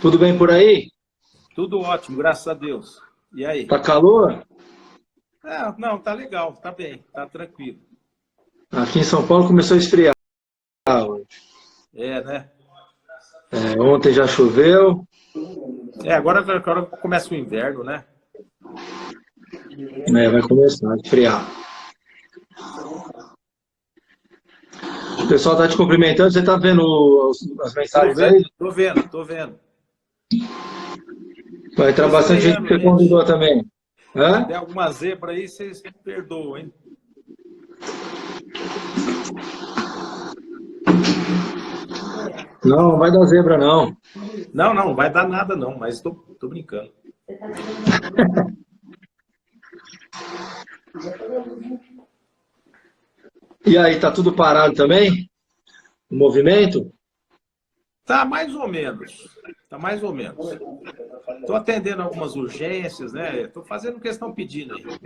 Tudo bem por aí? Tudo ótimo, graças a Deus. E aí? Tá calor? Não, tá legal, tá bem, tá tranquilo. Aqui em São Paulo começou a esfriar hoje. É, né? Ontem já choveu, Agora começa o inverno, né? né? Vai começar a esfriar. O pessoal tá te cumprimentando, você tá vendo as mensagens aí? Tô vendo, tô vendo. Vai entrar Tô bastante gente que estranhando, você gente. convidou também. Se Hã? der alguma zebra aí, vocês perdoam, hein? Não, não vai dar zebra não. Não, não vai dar nada não, mas tô brincando. E aí, tá tudo parado também? O movimento? Tá mais ou menos, tá mais ou menos. Tô atendendo algumas urgências, né? Tô fazendo questão pedindo aí. Mas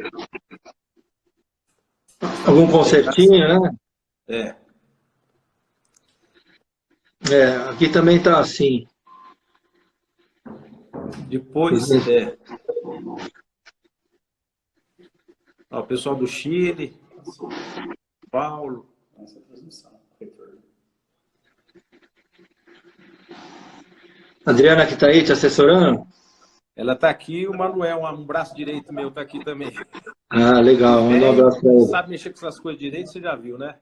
tá Algum tudo bem, graças a concertinho, Deus. né? É. Aqui também tá assim. Depois, ó, o pessoal do Chile, Paulo. Adriana que tá aí te assessorando? Ela está aqui, o Manuel, um braço direito meu, está aqui também. Ah, E legal, manda um velho, abraço pra não ele. sabe mexer com essas coisas direito, você já viu, né?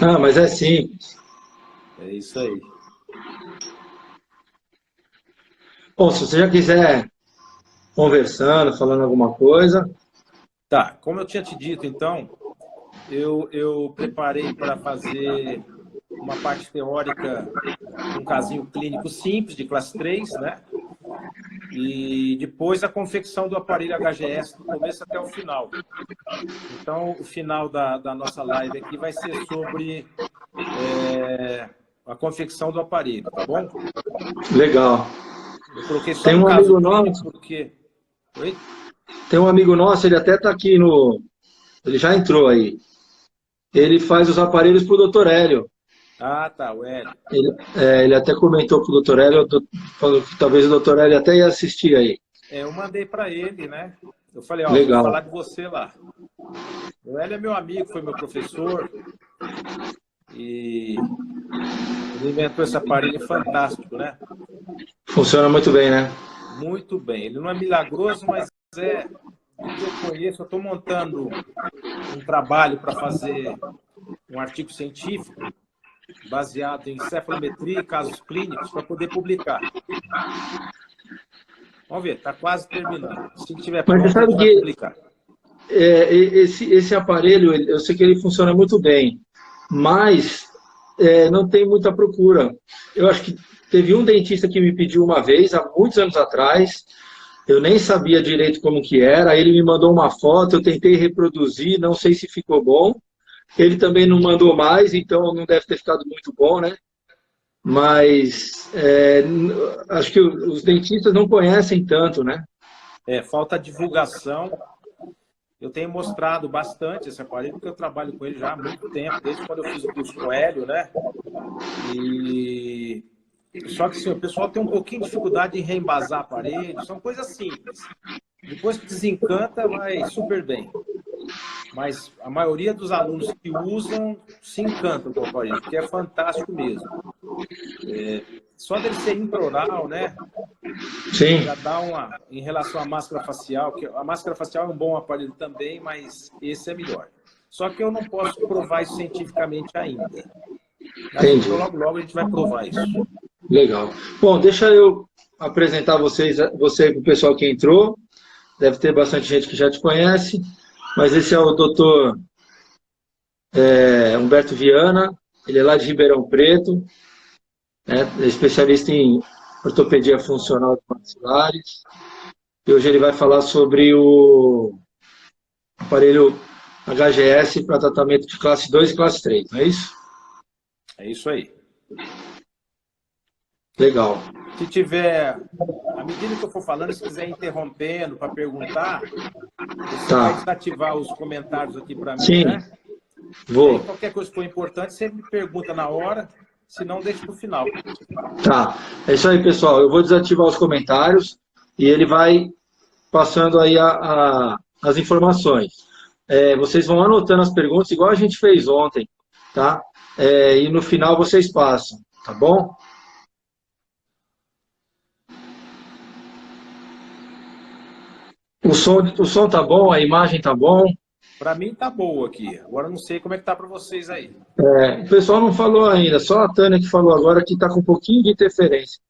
Ah, mas é simples. É isso aí. Bom, se você já quiser conversando, falando alguma coisa, Tá, como eu tinha te dito, então, eu preparei para fazer uma parte teórica de um casinho clínico simples, de classe 3, né? E depois a confecção do aparelho HGS, do começo até o final. Então, o final da nossa live aqui vai ser sobre a confecção do aparelho, tá bom? legal. Eu coloquei só Tem um um caso amigo clínico nosso, porque... Oi? tem um amigo nosso, ele até está aqui no. Ele já entrou aí. Ele faz os aparelhos para o Dr. Hélio. Ah, tá, o Hélio. Ele até comentou para o Dr. Hélio, falou que talvez o Dr. Hélio até ia assistir aí. Eu mandei para ele, né? Eu falei, ó, vou Legal. falar de você lá. O Hélio é meu amigo, foi meu professor e ele inventou esse aparelho fantástico, né? Funciona muito bem, né? Muito bem. Ele não é milagroso, mas é do que eu conheço. Eu estou montando um trabalho para fazer um artigo científico baseado em cefalometria e casos clínicos para poder publicar. Vamos ver, está quase terminando. Se estiver Mas você pronto, a sabe gente vai que publicar. esse aparelho, eu sei que ele funciona muito bem, mas não tem muita procura. Eu acho que teve um dentista que me pediu uma vez, há muitos anos atrás, eu nem sabia direito como que era, aí ele me mandou uma foto, eu tentei reproduzir, não sei se ficou bom. Ele também não mandou mais, então não deve ter ficado muito bom, né? Mas acho que os dentistas não conhecem tanto, né? Falta divulgação. Eu tenho mostrado bastante esse aparelho, porque eu trabalho com ele já há muito tempo, desde quando eu fiz o curso com o Hélio, né? E... Só que, assim, o pessoal tem um pouquinho de dificuldade em reembasar aparelho, são coisas simples. Depois que desencanta, vai super bem. Mas a maioria dos alunos que usam se encantam com o aparelho, porque é fantástico mesmo. Só dele ser intraoral, né? Sim, Já dá uma... Em relação à máscara facial, que a máscara facial é um bom aparelho também, mas esse é melhor. Só que eu não posso provar isso cientificamente ainda. Acho que entendi. logo, logo a gente vai provar isso. Legal. Bom, deixa eu apresentar você para o pessoal que entrou. Deve ter bastante gente que já te conhece, mas esse é o doutor Humberto Viana, ele é lá de Ribeirão Preto, né, é especialista em ortopedia funcional de maxilares, e hoje ele vai falar sobre o aparelho HGS para tratamento de classe 2 e classe 3, não é isso? É isso aí. Legal. Se tiver, à medida que eu for falando, se quiser interrompendo para perguntar, você vai Tá. desativar os comentários aqui para mim, Sim, né? E aí, vou. qualquer coisa que for importante, você me pergunta na hora. Se não, deixa para o final. Tá, é isso aí, pessoal. Eu vou desativar os comentários e ele vai passando aí as informações. Vocês vão anotando as perguntas, igual a gente fez ontem, tá? E no final vocês passam, tá bom? O som tá bom, a imagem tá bom? Para mim tá boa aqui. Agora não sei como é que tá para vocês aí. O pessoal não falou ainda, só a Tânia que falou agora que está com um pouquinho de interferência.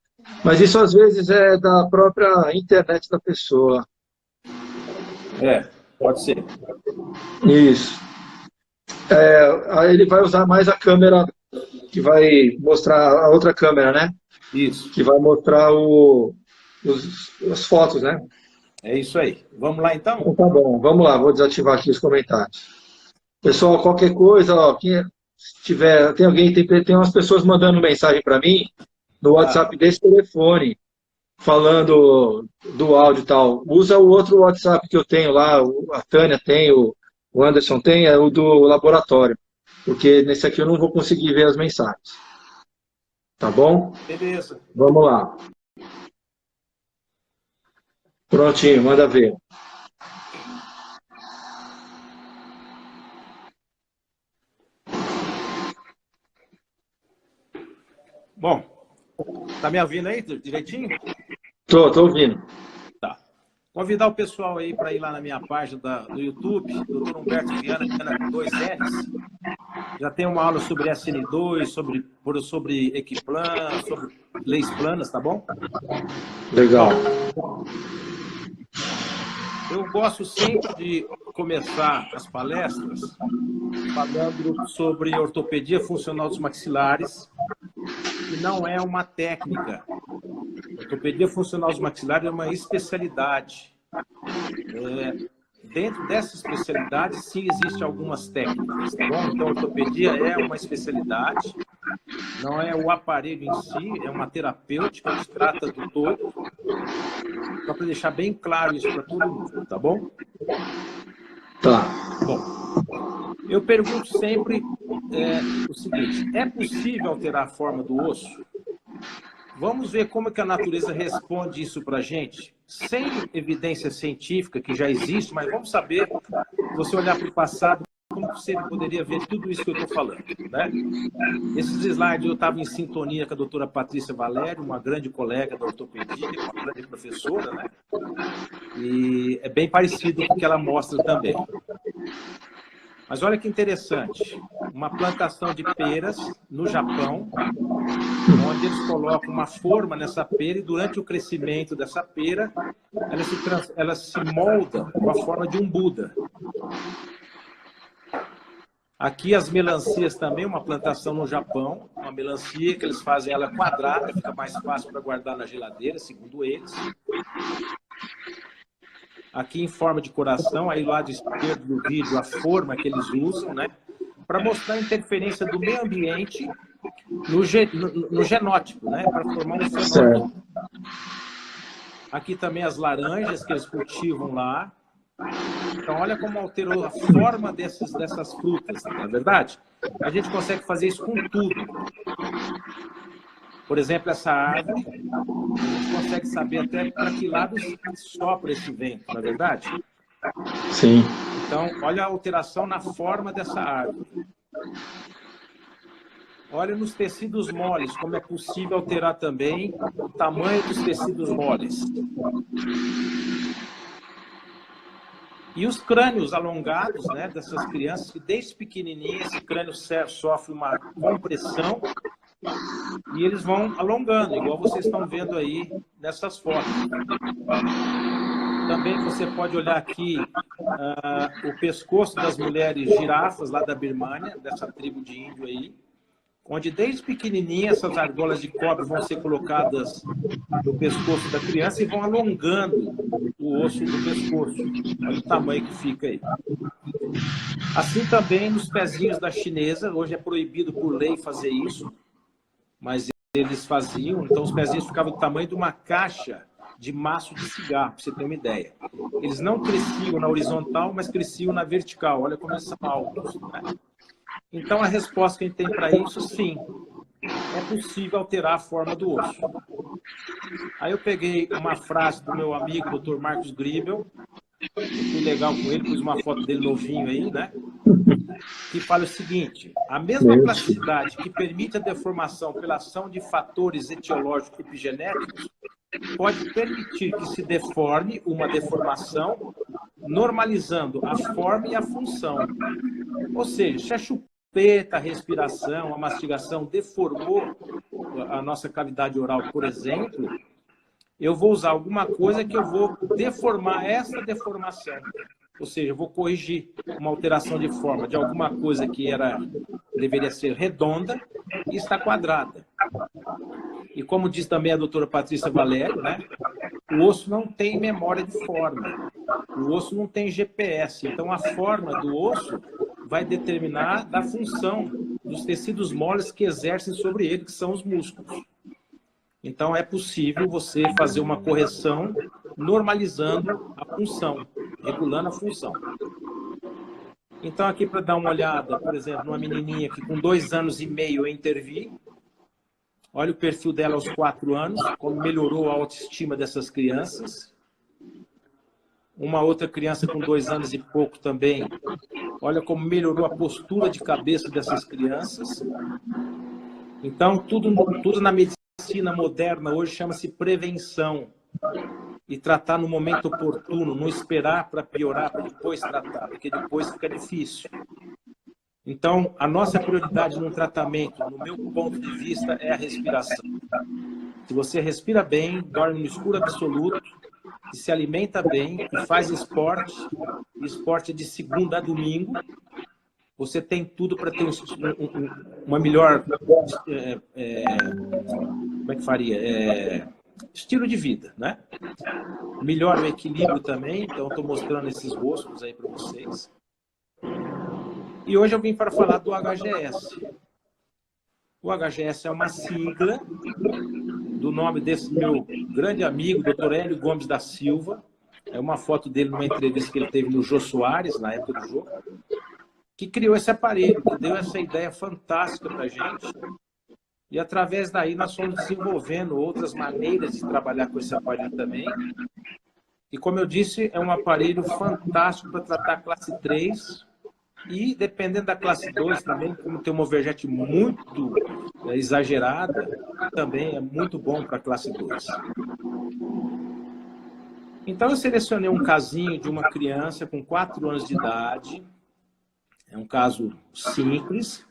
Mas isso às vezes é da própria internet da pessoa. Pode ser. Isso. Aí ele vai usar mais a câmera que vai mostrar a outra câmera, né? Isso. Que vai mostrar as fotos, né? É isso aí. Vamos lá, então? Então tá bom, vamos lá, vou desativar aqui os comentários. Pessoal, qualquer coisa, ó, quem tiver, tem umas pessoas mandando mensagem para mim no WhatsApp desse telefone, falando do áudio e tal. Usa o outro WhatsApp que eu tenho lá, a Tânia tem, o Anderson tem, é o do laboratório. Porque nesse aqui eu não vou conseguir ver as mensagens. Tá bom? Beleza. Vamos lá. Prontinho, manda ver. Bom, tá me ouvindo aí direitinho? Tô ouvindo. Tá. Convidar o pessoal aí para ir lá na minha página do YouTube, Dr. Humberto Viana, 2Rs. Já tem uma aula sobre SN2, sobre Equiplan, sobre leis planas, tá bom? Legal. Eu gosto sempre de começar as palestras falando sobre ortopedia funcional dos maxilares, que não é uma técnica. Ortopedia funcional dos maxilares é uma especialidade. Dentro dessa especialidade, sim, existem algumas técnicas, tá bom? Então, ortopedia é uma especialidade, não é o aparelho em si, é uma terapêutica que trata do todo. Só para deixar bem claro isso para todo mundo, tá bom? Tá. Bom, eu pergunto sempre o seguinte: é possível alterar a forma do osso? Vamos ver como é que a natureza responde isso para a gente, sem evidência científica, que já existe, mas vamos saber, se você olhar para o passado, como você poderia ver tudo isso que eu estou falando, né? Esses slides eu estava em sintonia com a doutora Patrícia Valério, uma grande colega da ortopedia, uma grande professora, né? E é bem parecido com o que ela mostra também. Mas olha que interessante, uma plantação de peras no Japão, onde eles colocam uma forma nessa pera e durante o crescimento dessa pera, ela se molda com a forma de um Buda. Aqui as melancias também, uma plantação no Japão, uma melancia que eles fazem ela quadrada, fica mais fácil para guardar na geladeira, segundo eles. Aqui em forma de coração, aí lado esquerdo do vídeo, a forma que eles usam, né? Para mostrar a interferência do meio ambiente no genótipo, né? Para formar um fenótipo. Aqui também as laranjas que eles cultivam lá. Então, olha como alterou a forma dessas frutas, não é verdade? A gente consegue fazer isso com tudo. Por exemplo, essa árvore, a gente consegue saber até para que lado sopra esse vento, não é verdade? Sim. Então, olha a alteração na forma dessa árvore. Olha nos tecidos moles, como é possível alterar também o tamanho dos tecidos moles. E os crânios alongados, né, dessas crianças, que desde pequenininha esse crânio sofre uma compressão e eles vão alongando, igual vocês estão vendo aí nessas fotos. Também você pode olhar aqui o pescoço das mulheres girafas lá da Birmânia, dessa tribo de índio aí, onde desde pequenininha essas argolas de cobre vão ser colocadas no pescoço da criança e vão alongando o osso do pescoço. Olha o tamanho que fica aí. Assim também nos pezinhos da chinesa, hoje é proibido por lei fazer isso, mas eles faziam, então os pezinhos ficavam do tamanho de uma caixa de maço de cigarro, para você ter uma ideia. Eles não cresciam na horizontal, mas cresciam na vertical. Olha como eles são altos, né? Então, a resposta que a gente tem para isso, sim, é possível alterar a forma do osso. Aí eu peguei uma frase do meu amigo, Dr. Marcos Gribel, eu fui legal com ele, pus uma foto dele novinho aí, né? Que fala o seguinte: a mesma plasticidade que permite a deformação pela ação de fatores etiológicos e epigenéticos pode permitir que se deforme uma deformação, normalizando a forma e a função. Ou seja, se a chupeta, a respiração, a mastigação deformou a nossa cavidade oral, por exemplo, eu vou usar alguma coisa que eu vou deformar essa deformação. Ou seja, eu vou corrigir uma alteração de forma de alguma coisa que deveria ser redonda e está quadrada. E como diz também a doutora Patrícia Valério, né, o osso não tem memória de forma. O osso não tem GPS. Então, a forma do osso vai determinar da função dos tecidos moles que exercem sobre ele, que são os músculos. Então, é possível você fazer uma correção normalizando a função, regulando a função. Então, aqui para dar uma olhada, por exemplo, numa menininha que com 2 anos e meio eu intervi, olha o perfil dela aos 4 anos, como melhorou a autoestima dessas crianças. Uma outra criança com 2 anos e pouco também, olha como melhorou a postura de cabeça dessas crianças. Então, tudo na medicina moderna hoje chama-se prevenção. E tratar no momento oportuno, não esperar para piorar, para depois tratar, porque depois fica difícil. Então, a nossa prioridade no tratamento, no meu ponto de vista, é a respiração. Se você respira bem, dorme no escuro absoluto, e se alimenta bem, e faz esporte, e esporte é de segunda a domingo, você tem tudo para ter uma melhor... como é que faria? Estilo de vida, né? Melhora o equilíbrio também, então estou mostrando esses rostos aí para vocês. E hoje eu vim para falar do HGS. O HGS é uma sigla do nome desse meu grande amigo, Dr. Hélio Gomes da Silva. É uma foto dele numa entrevista que ele teve no Jô Soares, na época do Jô, que criou esse aparelho, que deu essa ideia fantástica para a gente. E através daí nós fomos desenvolvendo outras maneiras de trabalhar com esse aparelho também. E como eu disse, é um aparelho fantástico para tratar a classe 3 e, dependendo da classe 2 também, como tem uma overjet muito exagerada, também é muito bom para a classe 2. Então eu selecionei um casinho de uma criança com 4 anos de idade. É um caso simples,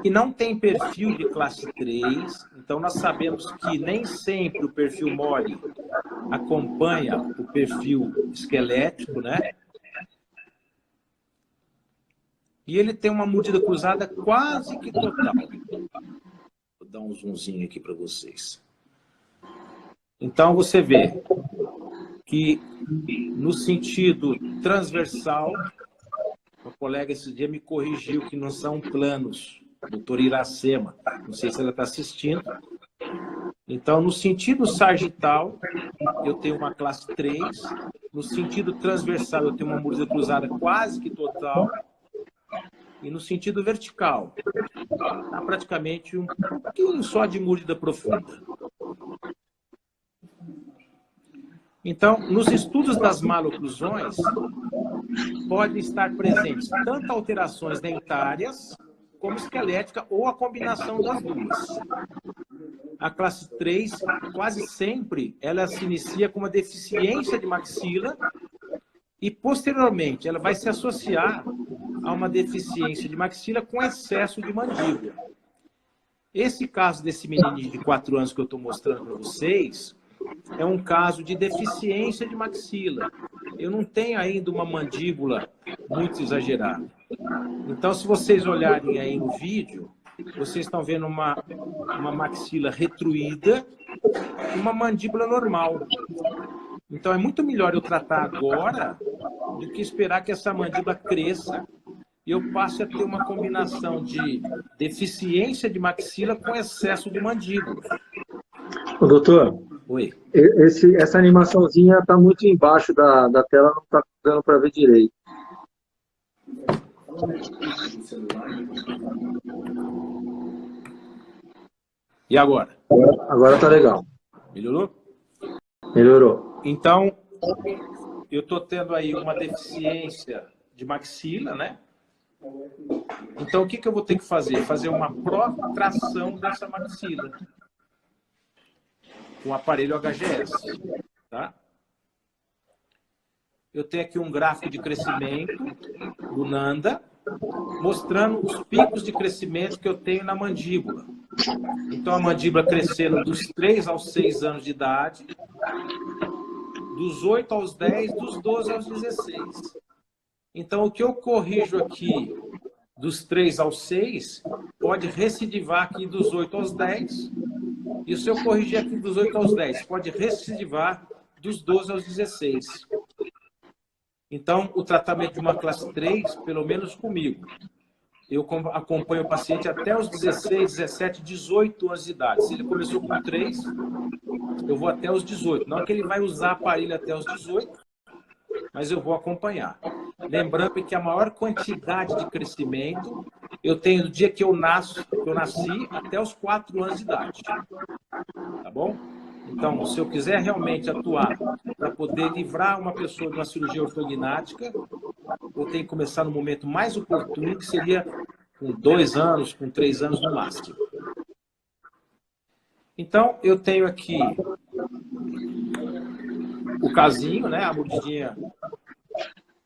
que não tem perfil de classe 3, então nós sabemos que nem sempre o perfil mole acompanha o perfil esquelético, né? E ele tem uma mordida cruzada quase que total. Vou dar um zoomzinho aqui para vocês. Então você vê que no sentido transversal, o colega esse dia me corrigiu que não são planos, doutor Iracema, não sei se ela está assistindo. Então, no sentido sagital, eu tenho uma classe 3, no sentido transversal, eu tenho uma mordida cruzada quase que total, e no sentido vertical, há praticamente um pouquinho só de mordida profunda. Então, nos estudos das maloclusões, podem estar presentes tanto alterações dentárias como esquelética ou a combinação das duas. A classe 3, quase sempre, ela se inicia com uma deficiência de maxila e, posteriormente, ela vai se associar a uma deficiência de maxila com excesso de mandíbula. Esse caso desse menininho de 4 anos que eu estou mostrando para vocês é um caso de deficiência de maxila. Eu não tenho ainda uma mandíbula muito exagerada. Então, se vocês olharem aí no vídeo, vocês estão vendo uma maxila retruída e uma mandíbula normal. Então, é muito melhor eu tratar agora do que esperar que essa mandíbula cresça e eu passe a ter uma combinação de deficiência de maxila com excesso de mandíbula. Ô, doutor, Oi. Essa animaçãozinha está muito embaixo da tela, não está dando para ver direito. E agora? Agora tá legal. Melhorou? Melhorou. Então, eu estou tendo aí uma deficiência de maxila, né? Então, o que eu vou ter que fazer? Fazer uma protração dessa maxila com o aparelho HGS, tá? Eu tenho aqui um gráfico de crescimento do Nanda, mostrando os picos de crescimento que eu tenho na mandíbula. Então, a mandíbula crescendo dos 3 aos 6 anos de idade, dos 8 aos 10, dos 12 aos 16. Então, o que eu corrijo aqui dos 3 aos 6, pode recidivar aqui dos 8 aos 10. E se eu corrigir aqui dos 8 aos 10, pode recidivar dos 12 aos 16. Então, o tratamento de uma classe 3, pelo menos comigo, eu acompanho o paciente até os 16, 17, 18 anos de idade. Se ele começou com 3, eu vou até os 18. Não é que ele vai usar aparelho até os 18, mas eu vou acompanhar. Lembrando que a maior quantidade de crescimento eu tenho do dia que eu nasci até os 4 anos de idade. Tá bom? Então, se eu quiser realmente atuar para poder livrar uma pessoa de uma cirurgia ortognática, eu tenho que começar no momento mais oportuno, que seria com 2 anos, com 3 anos no máximo. Então, eu tenho aqui o casinho, né? A mordidinha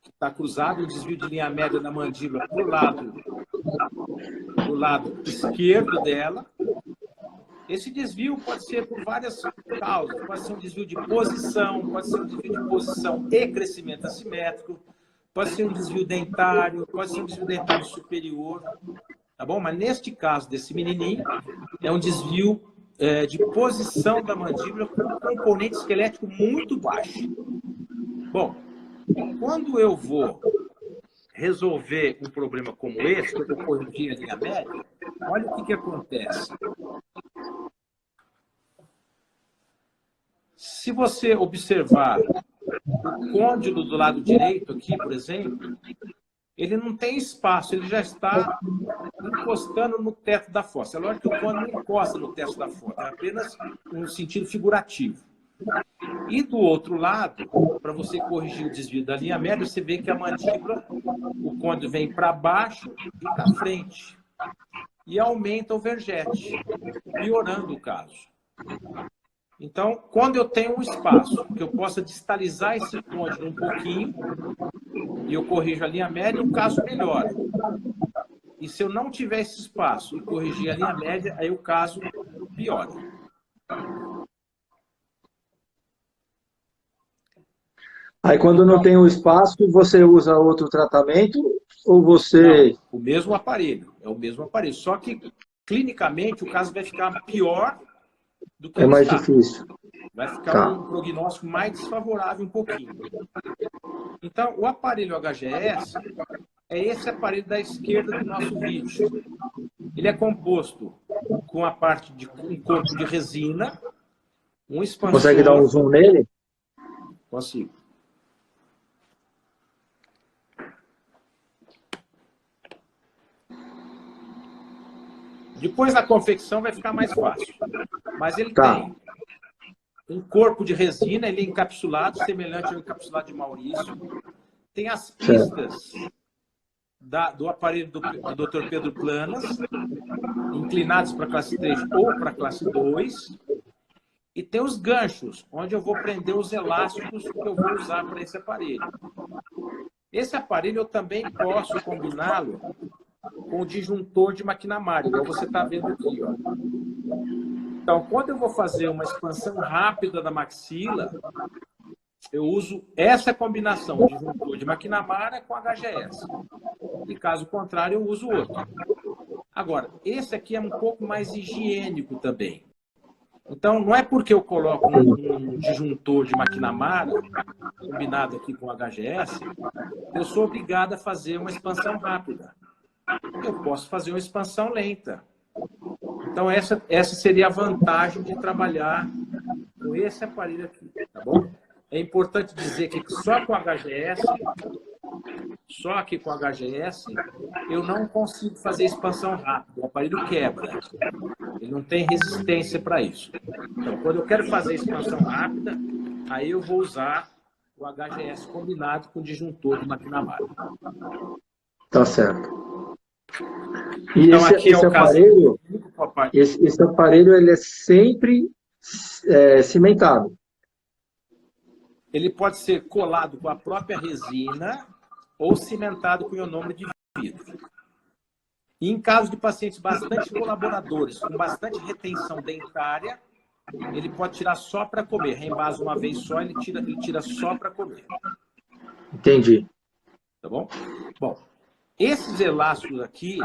está cruzada, o desvio de linha média da mandíbula para o lado esquerdo dela. Esse desvio pode ser por várias causas. Pode ser um desvio de posição, pode ser um desvio de posição e crescimento assimétrico, pode ser um desvio dentário, pode ser um desvio dentário superior, tá bom? Mas neste caso desse menininho, é um desvio de posição da mandíbula com um componente esquelético muito baixo. Bom, quando eu vou resolver um problema como esse, que eu vou corrigir a linha média, olha o que acontece. Se você observar o côndilo do lado direito aqui, por exemplo, ele não tem espaço, ele já está encostando no teto da fossa. É lógico que o côndilo não encosta no teto da fossa, é apenas um sentido figurativo. E do outro lado, para você corrigir o desvio da linha média, você vê que a mandíbula, o côndilo vem para baixo e para frente. E aumenta o vergete, piorando o caso. Então, quando eu tenho um espaço que eu possa distalizar esse côndilo um pouquinho, e eu corrijo a linha média, o caso melhora. E se eu não tiver esse espaço e corrigir a linha média, aí o caso piora. Aí quando não tem o espaço, você usa outro tratamento ou você... Não, o mesmo aparelho, é o mesmo aparelho. Só que, clinicamente, o caso vai ficar pior do que é mais está. difícil. Vai ficar um prognóstico mais desfavorável um pouquinho. Então, o aparelho HGS é esse aparelho da esquerda do nosso vídeo. Ele é composto com a parte de um corpo de resina, um expansor... Consegue dar um zoom nele? Consigo. Depois da confecção vai ficar mais fácil. Mas ele tem um corpo de resina, ele é encapsulado, semelhante ao encapsulado de Maurício. Tem as pistas do aparelho do Dr. Pedro Planas, inclinados para a classe 3 ou para a classe 2. E tem os ganchos, onde eu vou prender os elásticos que eu vou usar para esse aparelho. Esse aparelho eu também posso combiná-lo com o disjuntor de McNamara, igual você está vendo aqui. Ó. Então, quando eu vou fazer uma expansão rápida da maxila, eu uso essa combinação, o disjuntor de McNamara com HGS. E caso contrário, eu uso outro. Agora, esse aqui é um pouco mais higiênico também. Então, não é porque eu coloco um disjuntor de McNamara, combinado aqui com HGS, eu sou obrigado a fazer uma expansão rápida. Eu posso fazer uma expansão lenta. Então, essa seria a vantagem de trabalhar com esse aparelho aqui, tá bom? É importante dizer que só com HGS, eu não consigo fazer expansão rápida, o aparelho quebra. Ele não tem resistência para isso. Então, quando eu quero fazer expansão rápida, aí eu vou usar o HGS combinado com o disjuntor do McNamara. Tá certo. E Então, aqui esse é o aparelho, caso. esse aparelho ele é sempre cimentado. Ele pode ser colado com a própria resina ou cimentado com ionômero de vidro. E em caso de pacientes bastante colaboradores, com bastante retenção dentária, ele pode tirar só para comer. Reembasa uma vez só, ele tira só para comer. Entendi. Tá bom? Bom, esses elásticos aqui,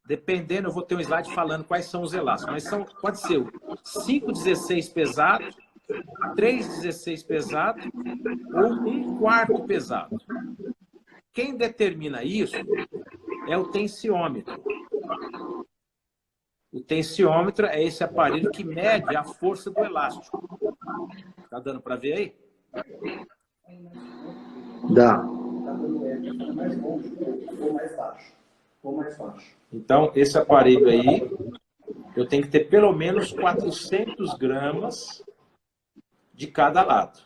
dependendo, eu vou ter um slide falando quais são os elásticos, mas pode ser o 5,16 pesado, 3,16 pesado ou 1/4 pesado. Quem determina isso é o tensiômetro. O tensiômetro é esse aparelho que mede a força do elástico. Tá dando para ver aí? Dá. Ou mais baixo. Então, esse aparelho aí, eu tenho que ter pelo menos 400 gramas de cada lado,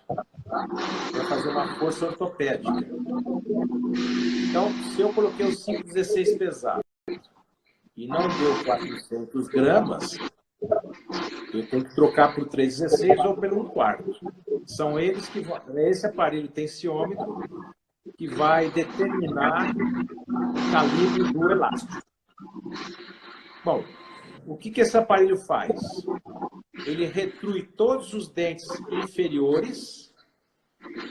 para fazer uma força ortopédica. Então, se eu coloquei o 5,16 pesado e não deu 400 gramas, eu tenho que trocar por 3,16 ou pelo 1/4. São eles que vão, esse aparelho tensiômetro que vai determinar o calibre do elástico. Bom, o que esse aparelho faz? Ele retrui todos os dentes inferiores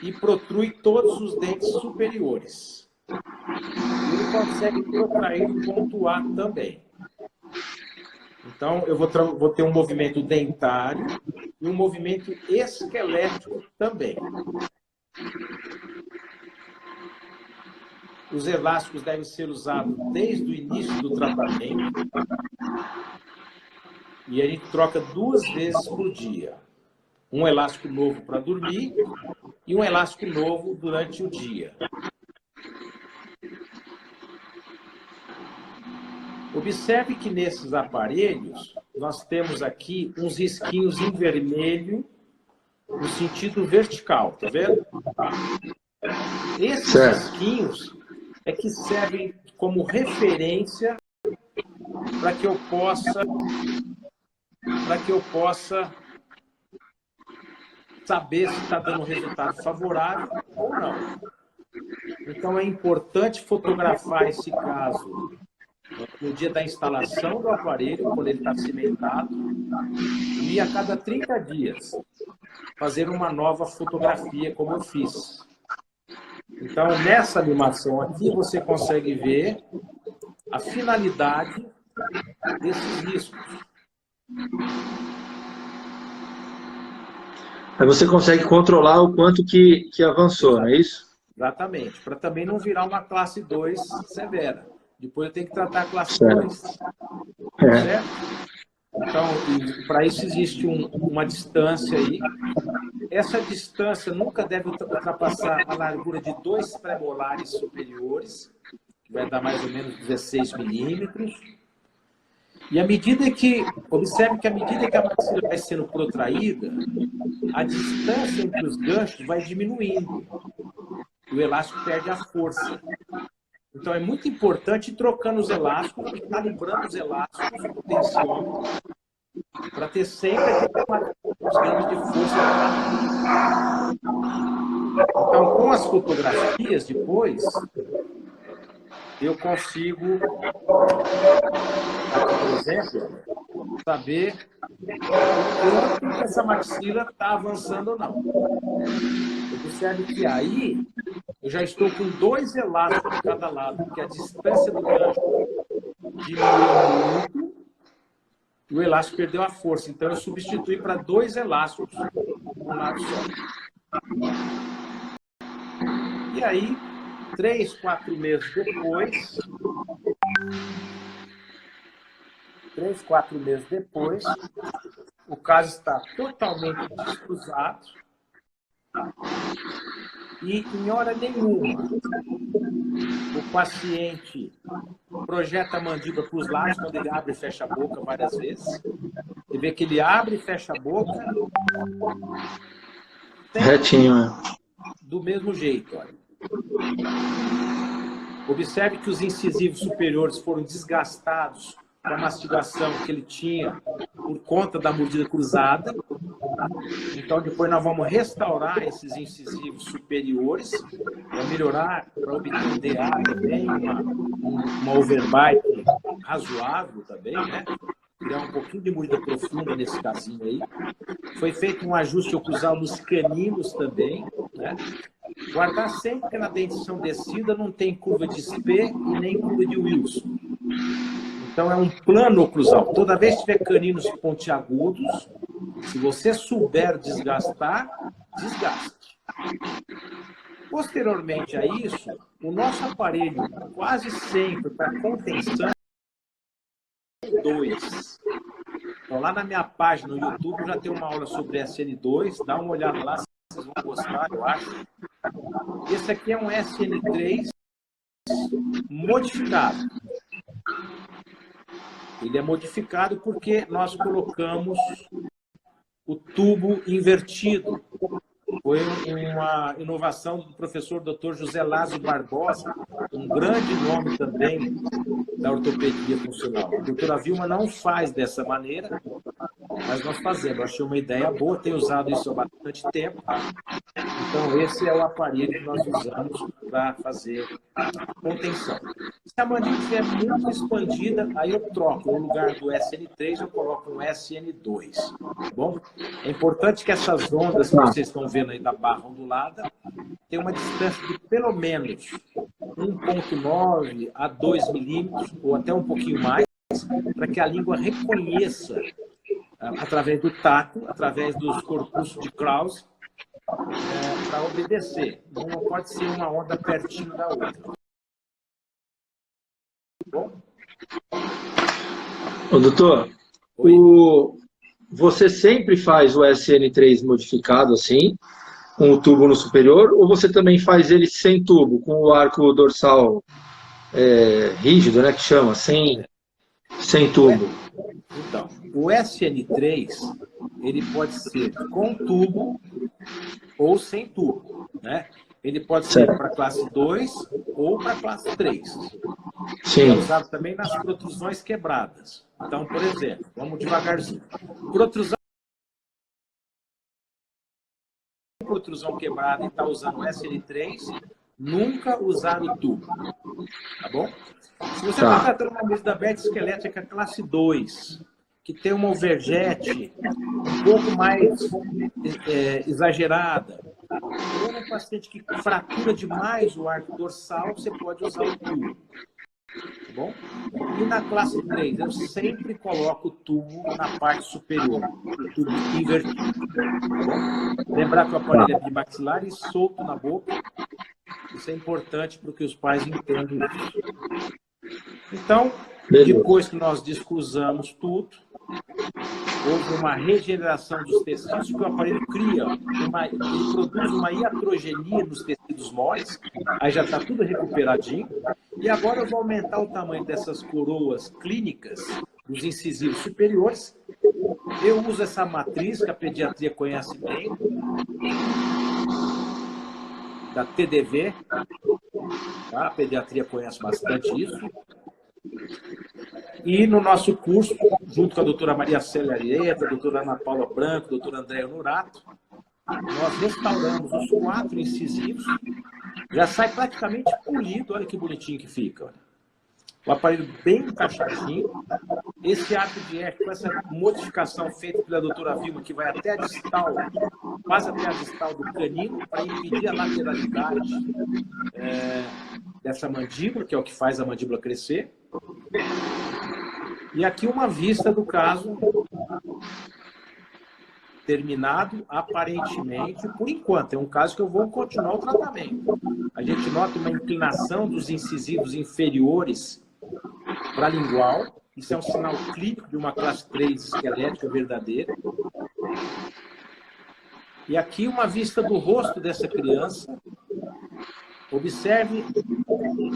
e protrui todos os dentes superiores. Ele consegue protrair o ponto A também. Então, eu vou ter um movimento dentário e um movimento esquelético também. Os elásticos devem ser usados desde o início do tratamento. E a gente troca 2 vezes por dia. Um elástico novo para dormir e um elástico novo durante o dia. Observe que nesses aparelhos, nós temos aqui uns risquinhos em vermelho no sentido vertical, tá vendo? Esses risquinhos é que servem como referência para que eu possa saber se está dando resultado favorável ou não. Então, é importante fotografar esse caso no dia da instalação do aparelho, quando ele está cimentado, e a cada 30 dias fazer uma nova fotografia, como eu fiz. Então, nessa animação aqui, você consegue ver a finalidade desses riscos. Aí você consegue controlar o quanto que avançou, não é isso? Exatamente, para também não virar uma classe 2 severa. Depois eu tenho que tratar a classe 2. Certo? Então, para isso existe uma distância aí. Essa distância nunca deve ultrapassar a largura de 2 premolares superiores, que vai dar mais ou menos 16 milímetros. E observe que à medida que a maxila vai sendo protraída, a distância entre os ganchos vai diminuindo. O elástico perde a força. Então, é muito importante ir trocando os elásticos e calibrando os elásticos com tensiômetro para ter sempre os gramas de força. Então, com as fotografias depois, eu consigo, aqui, por exemplo, saber quanto essa maxila está avançando ou não. Observe que aí eu já estou com 2 elásticos de cada lado, porque a distância do gancho diminuiu muito e o elástico perdeu a força. Então, eu substituí para 2 elásticos um lado só. E aí, 3, 4 meses depois, o caso está totalmente descruzado E em hora nenhuma o paciente projeta a mandíbula para os lados quando ele abre e fecha a boca várias vezes. Você vê que ele abre e fecha a boca Retinho, né? do mesmo jeito. Olha. Observe que os incisivos superiores foram desgastados da mastigação que ele tinha por conta da mordida cruzada. Então, depois nós vamos restaurar esses incisivos superiores para melhorar, para obter um DA também, uma overbite razoável também, né? Criar um pouquinho de mordida profunda nesse casinho aí. Foi feito um ajuste oclusal nos caninos também, né? Guardar sempre que na dentição descida não tem curva de Spee e nem curva de Wilson. Então, é um plano oclusal. Toda vez que tiver caninos pontiagudos, se você souber desgastar, desgaste. Posteriormente a isso, o nosso aparelho, quase sempre, para contenção, é 2. Então, lá na minha página no YouTube, já tem uma aula sobre SN2. Dá uma olhada lá, vocês vão gostar, eu acho. Esse aqui é um SN3 modificado. Ele é modificado porque nós colocamos o tubo invertido. Foi uma inovação do professor Dr. José Lázaro Barbosa, um grande nome também da ortopedia funcional. A doutora Vilma não faz dessa maneira, mas nós fazemos. Eu achei uma ideia boa, tenho usado isso há bastante tempo. Então, esse é o aparelho que nós usamos para fazer contenção. Se a mandíbula estiver muito expandida, aí eu troco. No lugar do SN3, eu coloco um SN2. Tá bom? É importante que essas ondas que vocês estão vendo aí da barra ondulada tenham uma distância de pelo menos 1,9 a 2 milímetros, ou até um pouquinho mais, para que a língua reconheça, através do tato, através dos corpúsculos de Krause, para obedecer. Não pode ser uma onda pertinho da outra. Bom? Ô, doutor, você sempre faz o SN3 modificado assim, com o tubo no superior, ou você também faz ele sem tubo, com o arco dorsal rígido, né, que chama, sem tubo? Então, o SN3, ele pode ser com tubo ou sem tubo, né? Ele pode ser para classe 2 ou para classe 3. Sim. Ele é usado também nas protrusões quebradas. Então, por exemplo, vamos devagarzinho. Protrusão quebrada e está usando o SN3, nunca usar o tubo. Tá bom? Se você está tratando uma mesa aberta esquelética classe 2, que tem uma overjet um pouco mais exagerada, ou um paciente que fratura demais o arco dorsal, você pode usar o tubo. Tá bom? E na classe 3, eu sempre coloco o tubo na parte superior, o tubo invertido. Tá bom? Lembrar que o aparelho é bimaxilar e solto na boca. Isso é importante para que os pais entendam isso. Então, depois que nós descruzamos tudo, houve uma regeneração dos tecidos, que o aparelho cria, ele produz uma iatrogenia nos tecidos moles, aí já está tudo recuperadinho, e agora eu vou aumentar o tamanho dessas coroas clínicas, dos incisivos superiores. Eu uso essa matriz, que a pediatria conhece bem, da TDV, tá? A pediatria conhece bastante isso. E no nosso curso, junto com a doutora Maria Célia Areta, a doutora Ana Paula Branco, a doutora Andréa Nurato, nós restauramos os 4 incisivos, já sai praticamente polido, olha que bonitinho que fica. Olha. O aparelho bem encaixadinho, esse arco de Erck, com essa modificação feita pela doutora Vilma, que vai até a distal, quase até a distal do canino, para impedir a lateralidade dessa mandíbula, que é o que faz a mandíbula crescer. E aqui uma vista do caso terminado, aparentemente, por enquanto. É um caso que eu vou continuar o tratamento. A gente nota uma inclinação dos incisivos inferiores para a lingual. Isso é um sinal clínico de uma classe 3 esquelética verdadeira. E aqui uma vista do rosto dessa criança, Observe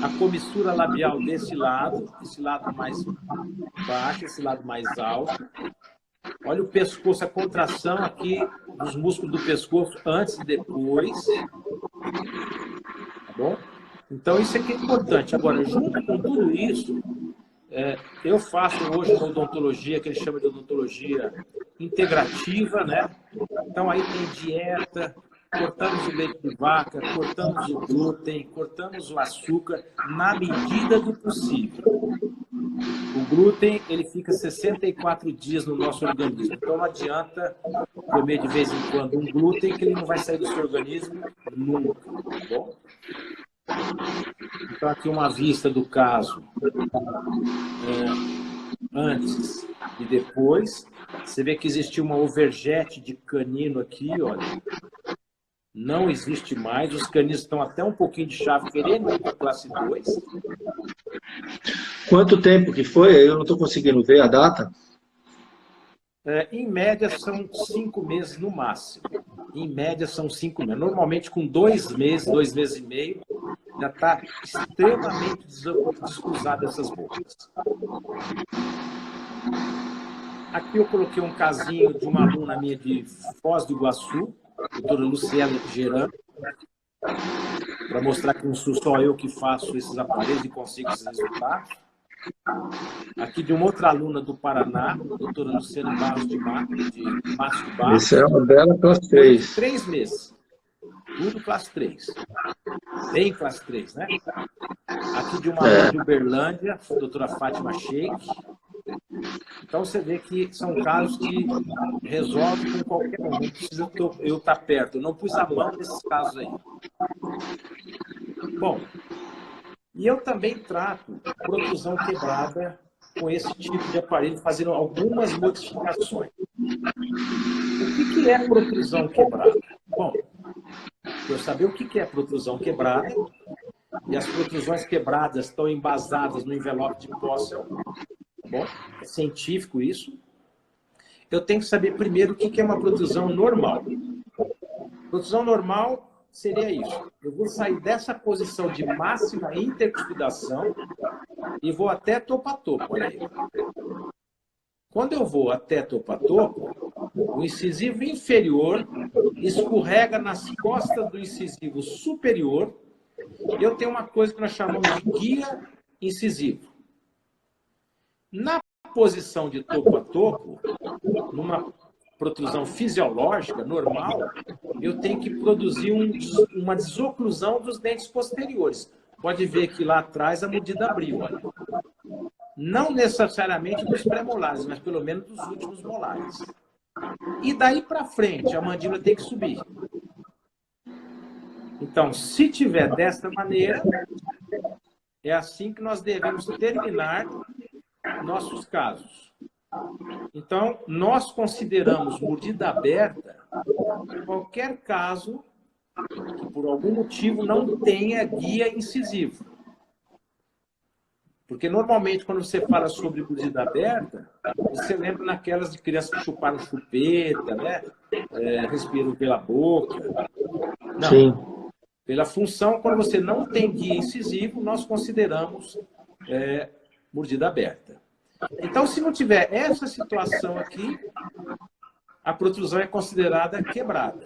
a comissura labial desse lado, esse lado mais baixo, esse lado mais alto. Olha o pescoço, a contração aqui dos músculos do pescoço antes e depois. Tá bom? Então, isso aqui é importante. Agora, junto com tudo isso, eu faço hoje uma odontologia que eles chamam de odontologia integrativa, né? Então, aí tem dieta, cortamos o leite de vaca, cortamos o glúten, cortamos o açúcar, na medida do possível. O glúten, ele fica 64 dias no nosso organismo. Então, não adianta comer de vez em quando um glúten que ele não vai sair do seu organismo nunca, tá bom? Então, aqui uma vista do caso antes e depois. Você vê que existiu uma overjet de canino aqui, olha. Não existe mais. Os caninos estão até um pouquinho de chave, querendo ir para classe 2. Quanto tempo que foi? Eu não estou conseguindo ver a data. Em média, são 5 meses no máximo. Em média, são 5 meses. Normalmente, com 2 meses, 2 meses e meio, já está extremamente descruzada essas bocas. Aqui eu coloquei um casinho de uma aluna minha de Foz do Iguaçu, doutora Luciana Geran, para mostrar que não sou só eu que faço esses aparelhos e consigo esses resultados. Aqui de uma outra aluna do Paraná, doutora Luciana Barros de Márcio de Barros. Isso é uma bela classe 3. 3 meses. Tudo classe 3. Bem classe 3, né? Aqui de uma aluna de Uberlândia, a doutora Fátima Sheik. Então você vê que são casos que resolvem com qualquer um. Não precisa eu estar perto. Eu não pus a mão nesses casos aí. Bom, e eu também trato protrusão quebrada com esse tipo de aparelho, fazendo algumas modificações. O que é protrusão quebrada? Bom, para eu saber o que é protrusão quebrada, e as protrusões quebradas estão embasadas no envelope de Possel, bom, é científico isso. Eu tenho que saber primeiro o que é uma protrusão normal. Protrusão normal seria isso. Eu vou sair dessa posição de máxima intercuspidação e vou até topo a topo. Olha aí. Quando eu vou até topo a topo, o incisivo inferior escorrega nas costas do incisivo superior. E eu tenho uma coisa que nós chamamos de guia incisivo. Na posição de topo a topo, numa protrusão fisiológica, normal, eu tenho que produzir uma desoclusão dos dentes posteriores. Pode ver que lá atrás a mordida abriu. Olha. Não necessariamente dos pré-molares, mas pelo menos dos últimos molares. E daí para frente, a mandíbula tem que subir. Então, se tiver desta maneira, é assim que nós devemos terminar nossos casos. Então, nós consideramos mordida aberta qualquer caso que, por algum motivo, não tenha guia incisivo. Porque, normalmente, quando você fala sobre mordida aberta, você lembra naquelas de crianças que chuparam chupeta, né? Respiram pela boca. Não. Sim. Pela função, quando você não tem guia incisivo, nós consideramos mordida aberta. Então, se não tiver essa situação aqui, a protrusão é considerada quebrada.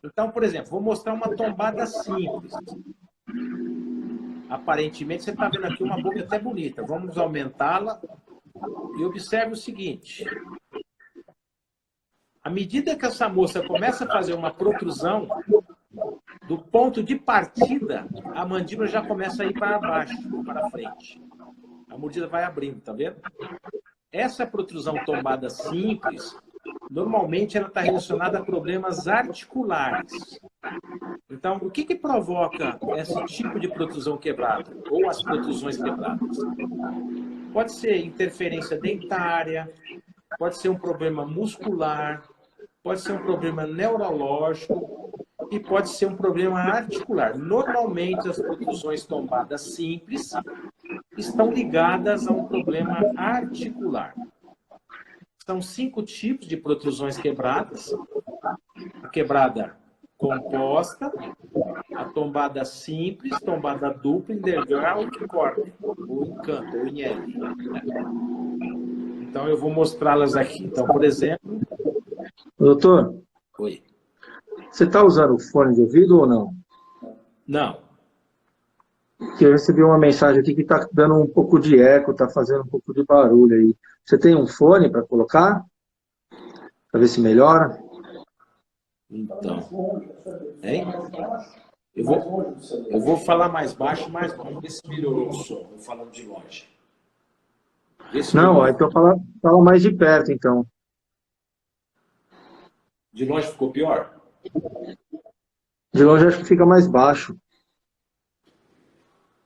Então, por exemplo, vou mostrar uma tombada simples. Aparentemente, você está vendo aqui uma boca até bonita. Vamos aumentá-la e observe o seguinte. À medida que essa moça começa a fazer uma protrusão, do ponto de partida, a mandíbula já começa a ir para baixo, para frente. A mordida vai abrindo, tá vendo? Essa protrusão tombada simples, normalmente ela está relacionada a problemas articulares. Então, o que provoca esse tipo de protrusão quebrada? Ou as protrusões quebradas? Pode ser interferência dentária, pode ser um problema muscular, pode ser um problema neurológico e pode ser um problema articular. Normalmente, as protrusões tombadas simples estão ligadas a um problema articular. São 5 tipos de protrusões quebradas. A quebrada composta, a tombada simples, tombada dupla, integral e corte, ou em canto, ou em L. Então, eu vou mostrá-las aqui. Então, por exemplo... Doutor, Oi. você está usando fone de ouvido ou não? Não. Que eu recebi uma mensagem aqui que está dando um pouco de eco, está fazendo um pouco de barulho aí. Você tem um fone para colocar? Para ver se melhora? Então, hein? Eu vou falar mais baixo, mas vamos ver se melhorou o som. Vou falando de longe. Não, então fala mais de perto, então. De longe ficou pior? De longe acho que fica mais baixo.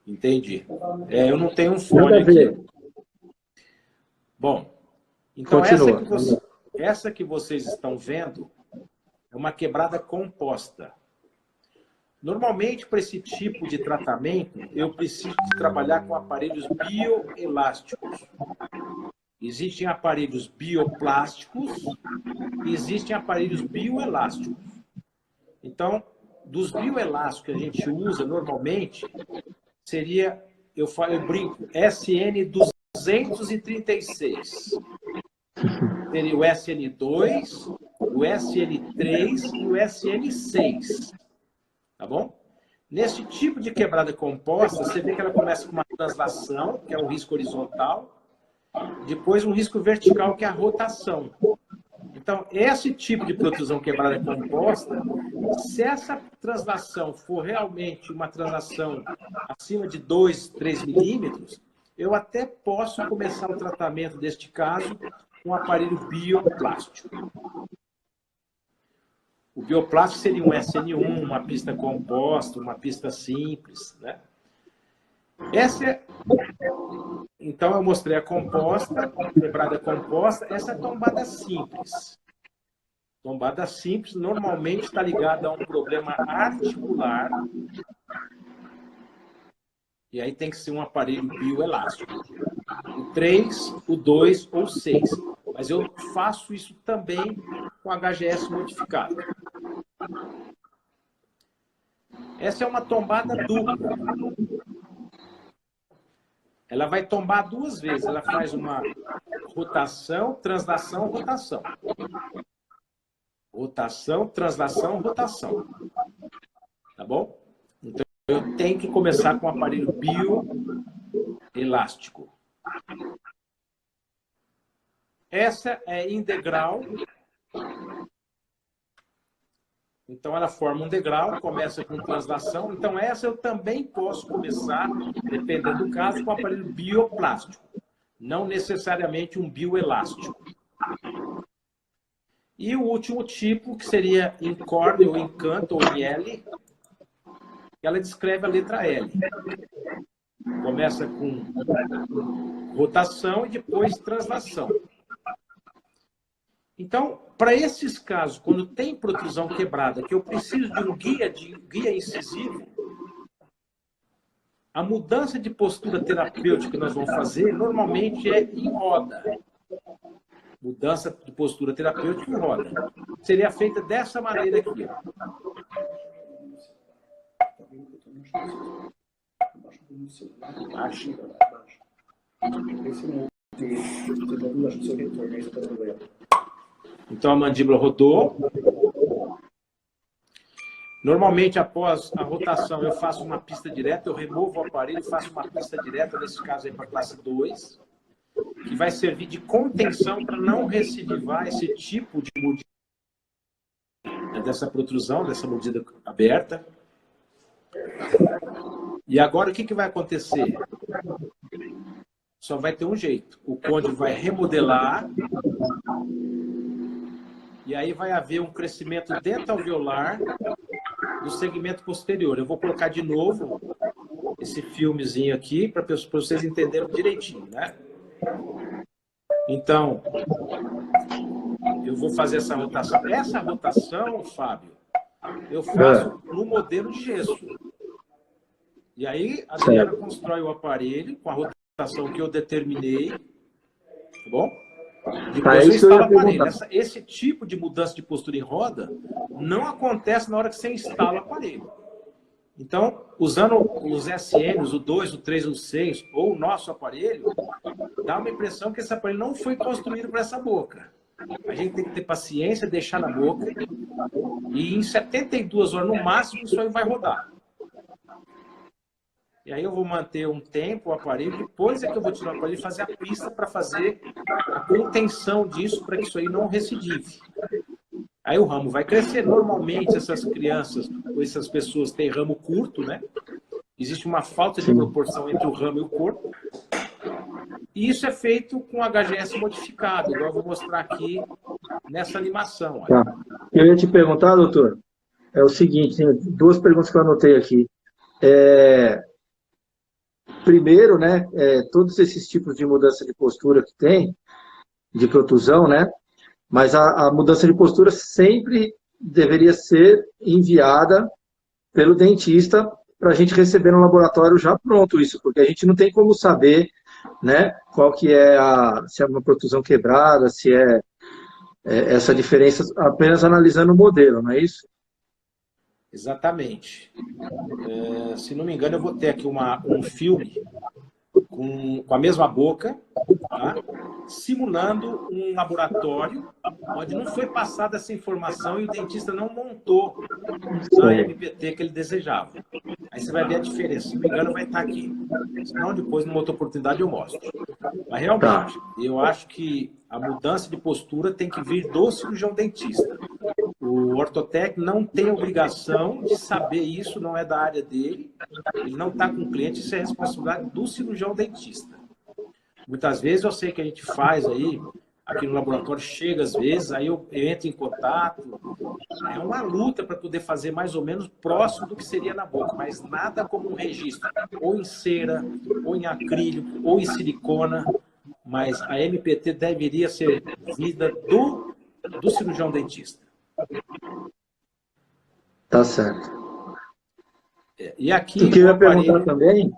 Entendi. Eu não tenho um fone aqui. Bom, então essa que vocês estão vendo é uma quebrada composta. Normalmente, para esse tipo de tratamento, eu preciso de trabalhar com aparelhos bioelásticos. Existem aparelhos bioplásticos e existem aparelhos bioelásticos. Então, dos bioelásticos que a gente usa normalmente, seria, eu brinco, SN236. Seria o SN2, o SN3 e o SN6. Tá bom? Nesse tipo de quebrada composta, você vê que ela começa com uma translação, que é um risco horizontal, depois um risco vertical, que é a rotação. Então, esse tipo de protrusão quebrada composta, se essa translação for realmente uma translação acima de 2, 3 milímetros, eu até posso começar o tratamento deste caso com um aparelho bioplástico. O bioplástico seria um SN1, uma pista composta, uma pista simples, né? Então, eu mostrei a composta, quebrada composta, essa é a tombada simples. Tombada simples normalmente está ligada a um problema articular, e aí tem que ser um aparelho bioelástico. O 3, o 2 ou o 6. Mas eu faço isso também com HGS modificado. Essa é uma tombada dupla. Ela vai tombar duas vezes. Ela faz uma rotação, translação, rotação. Rotação, translação, rotação. Tá bom? Então, eu tenho que começar com o aparelho bioelástico. Essa é integral. Então, ela forma um degrau, começa com translação. Então, essa eu também posso começar, dependendo do caso, com o aparelho bioplástico. Não necessariamente um bioelástico. E o último tipo, que seria em corda, ou em canto, ou em L, ela descreve a letra L. Começa com rotação e depois translação. Então, para esses casos, quando tem protrusão quebrada, que eu preciso de um guia incisivo, a mudança de postura terapêutica que nós vamos fazer, normalmente é em roda. Mudança de postura terapêutica em roda. Seria feita dessa maneira aqui. Acho. Então, a mandíbula rodou. Normalmente, após a rotação, eu faço uma pista direta, eu removo o aparelho e faço uma pista direta, nesse caso aí para classe 2, que vai servir de contenção para não recidivar esse tipo de mordida, dessa protrusão, dessa mordida aberta. E agora, o que vai acontecer? Só vai ter um jeito. O côndilo vai remodelar, e aí vai haver um crescimento dentalveolar do segmento posterior. Eu vou colocar de novo esse filmezinho aqui para vocês entenderem direitinho, né? Então, eu vou fazer essa rotação. Essa rotação, Fábio, eu faço no modelo de gesso. E aí, a Adriana constrói o aparelho com a rotação que eu determinei, tá bom? Depois eu instalo o aparelho. Esse tipo de mudança de postura em roda não acontece na hora que você instala o aparelho. Então, usando os SMs, o 2, o 3, o 6, ou o nosso aparelho, dá uma impressão que esse aparelho não foi construído para essa boca. A gente tem que ter paciência, deixar na boca, e em 72 horas, no máximo, isso aí vai rodar. E aí eu vou manter um tempo o aparelho, depois é que eu vou tirar o aparelho e fazer a pista para fazer a contenção disso, para que isso aí não recidive. Aí o ramo vai crescer. Normalmente essas crianças, ou essas pessoas têm ramo curto, né? Existe uma falta de proporção entre o ramo e o corpo. E isso é feito com HGS modificado, igual eu vou mostrar aqui nessa animação. Tá. Eu ia te perguntar, doutor, é o seguinte, tem duas perguntas que eu anotei aqui. Primeiro, né, todos esses tipos de mudança de postura que tem, de protusão, né, mas a mudança de postura sempre deveria ser enviada pelo dentista para a gente receber no laboratório já pronto isso, porque a gente não tem como saber, né, qual que é se é uma protusão quebrada, se é essa diferença apenas analisando o modelo, não é isso? Exatamente. Se não me engano, eu vou ter aqui um filme com a mesma boca, tá? Simulando um laboratório onde não foi passada essa informação e o dentista não montou a MPT que ele desejava. Aí você vai ver a diferença. Se não me engano, vai estar aqui. Senão, depois, numa outra oportunidade, eu mostro. Mas, realmente, eu acho que a mudança de postura tem que vir do cirurgião dentista. O ortotécnico não tem obrigação de saber isso, não é da área dele. Ele não está com o cliente, isso é responsabilidade do cirurgião dentista. Muitas vezes eu sei que a gente faz aí, aqui no laboratório, chega às vezes, aí eu entro em contato. É uma luta para poder fazer mais ou menos próximo do que seria na boca, mas nada como um registro, ou em cera, ou em acrílico, ou em silicona, mas a MPT deveria ser vida do cirurgião dentista. Tá certo. E aqui... Eu queria perguntar também...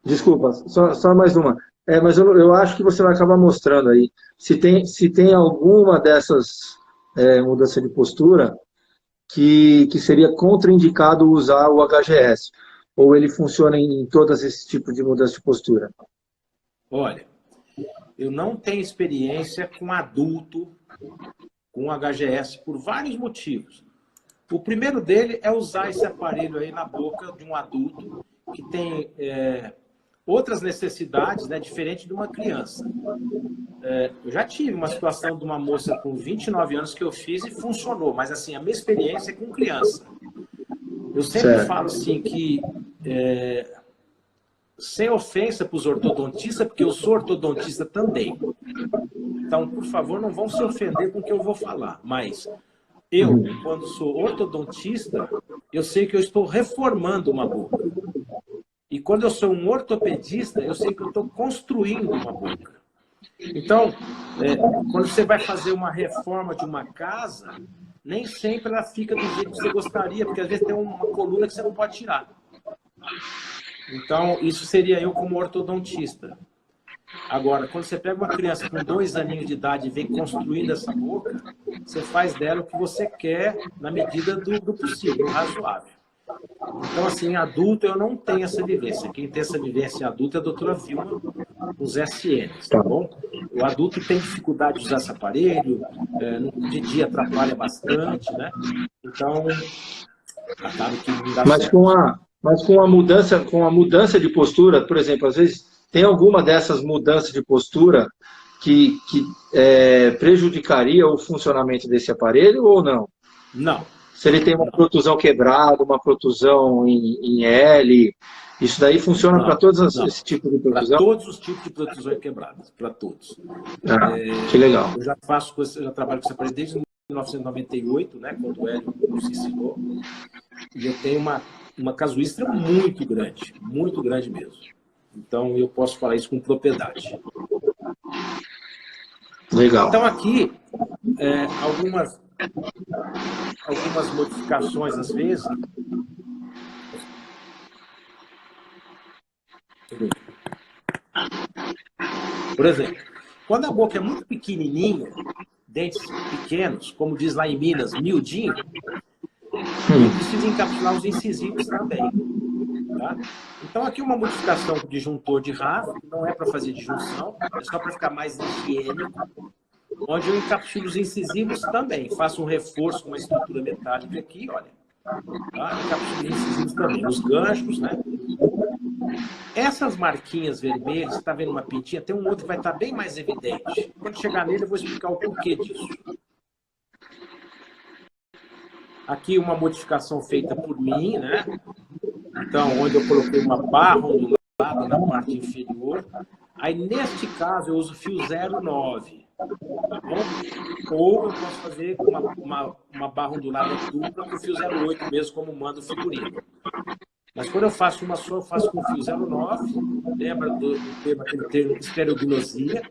Desculpa, só mais uma. Mas eu acho que você vai acabar mostrando aí. Se tem alguma dessas mudanças de postura que seria contraindicado usar o HGS, ou ele funciona em todos esses tipos de mudança de postura? Olha, eu não tenho experiência com adulto com HGS por vários motivos. O primeiro dele é usar esse aparelho aí na boca de um adulto que tem outras necessidades, né, diferente de uma criança. Eu já tive uma situação de uma moça com 29 anos que eu fiz e funcionou, mas assim, a minha experiência é com criança. Eu sempre falo assim que, sem ofensa para os ortodontistas, porque eu sou ortodontista também. Então, por favor, não vão se ofender com o que eu vou falar, mas eu, quando sou ortodontista, eu sei que eu estou reformando uma boca. E quando eu sou um ortopedista, eu sei que eu estou construindo uma boca. Então, quando você vai fazer uma reforma de uma casa, nem sempre ela fica do jeito que você gostaria, porque às vezes tem uma coluna que você não pode tirar. Então, isso seria eu como ortodontista. Agora, quando você pega uma criança com 2 aninhos de idade e vem construindo essa boca, você faz dela o que você quer na medida do possível, razoável. Então, assim, adulto eu não tenho essa vivência. Quem tem essa vivência em adulto é a doutora Vilma, os SNs, tá bom? O adulto tem dificuldade de usar esse aparelho, de dia atrapalha bastante, né? Então, acaba que não dá certo. Mas com a mudança de postura, por exemplo, às vezes tem alguma dessas mudanças de postura que prejudicaria o funcionamento desse aparelho ou não? Não. Se ele tem uma protusão quebrada, uma protusão em L, isso daí funciona para todos esse tipo de protusão? Para todos os tipos de protusões quebradas, para todos. Que legal. Eu já trabalho com esse aparelho desde 1998, né, quando o Hélio nos ensinou, e eu tenho uma casuística muito grande mesmo. Então, eu posso falar isso com propriedade. Legal. Então, aqui, algumas modificações, às vezes. Por exemplo, quando a boca é muito pequenininha, dentes pequenos, como diz lá em Minas, miudinho, eu preciso encapsular os incisivos também. Tá? Então, aqui uma modificação de juntor de rabo, que não é para fazer disjunção, é só para ficar mais higiênico, onde eu encapsulo os incisivos também. Faço um reforço com uma estrutura metálica aqui, olha. Tá? Encapsulo os incisivos também. Os ganchos, né? Essas marquinhas vermelhas, você está vendo uma pintinha, tem um outro que vai estar bem mais evidente. Quando chegar nele, eu vou explicar o porquê disso. Aqui uma modificação feita por mim, né? Então, onde eu coloquei uma barra ondulada na parte inferior. Aí, neste caso, eu uso fio 0,9. Tá bom? Ou eu posso fazer uma barra ondulada dupla com fio 0,8 mesmo, como manda o figurino. Mas quando eu faço uma só, eu faço com fio 0,9. Lembra do termo, aquele termo estereognosia,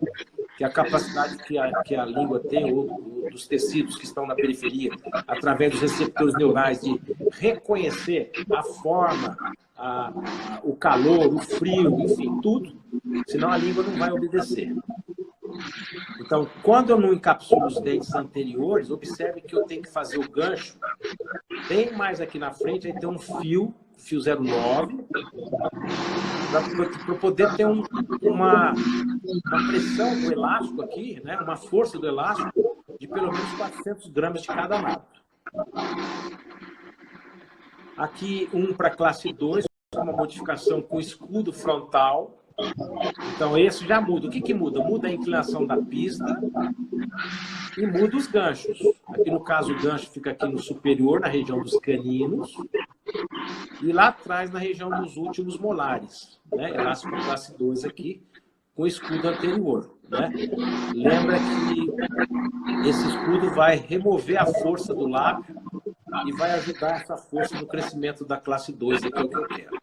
que é a capacidade que a língua tem, ou dos tecidos que estão na periferia, através dos receptores neurais, de reconhecer a forma, o calor, o frio, enfim, tudo. Senão a língua não vai obedecer. Então, quando eu não encapsulo os dentes anteriores, observe que eu tenho que fazer o gancho bem mais aqui na frente, aí tem um fio 0,9, para poder ter uma pressão do elástico aqui, né? Uma força do elástico de pelo menos 400 gramas de cada lado. Aqui um para classe 2, uma modificação com escudo frontal. Então esse já muda. O que muda? Muda a inclinação da pista e muda os ganchos. Aqui no caso o gancho fica aqui no superior, na região dos caninos, e lá atrás na região dos últimos molares, né? Elástico classe 2 aqui, com escudo anterior, né? Lembra que esse escudo vai remover a força do lábio e vai ajudar essa força no crescimento da classe 2, aqui é o que eu quero.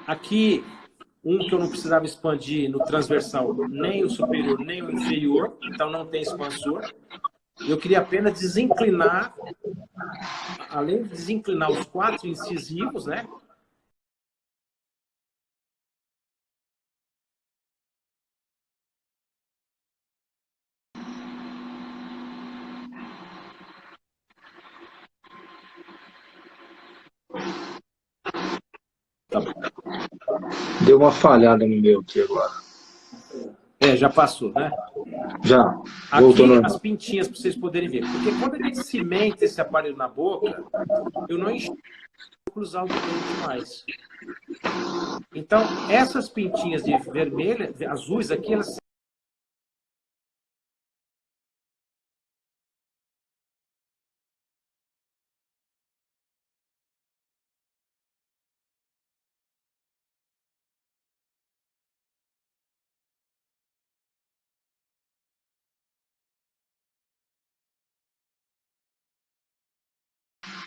Aqui, um que eu não precisava expandir no transversal, nem o superior, nem o inferior, então não tem expansor. Eu queria apenas desinclinar, além de desinclinar os 4 incisivos, né? Tá bom. Deu uma falhada no meu aqui agora. Já passou, né? Já. Aqui Voltou as pintinhas para vocês poderem ver. Porque quando a gente cimenta esse aparelho na boca, eu não enxergo cruzar o dente mais. Então, essas pintinhas de vermelha, azuis aqui, elas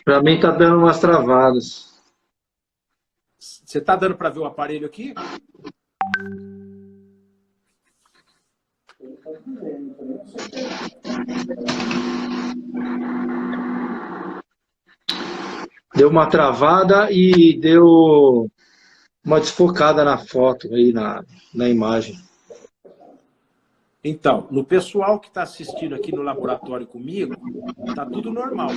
Para mim tá dando umas travadas. Você está dando para ver o aparelho aqui? Deu uma travada e deu uma desfocada na foto aí, na imagem. Então, no pessoal que está assistindo aqui no laboratório comigo, tá tudo normal.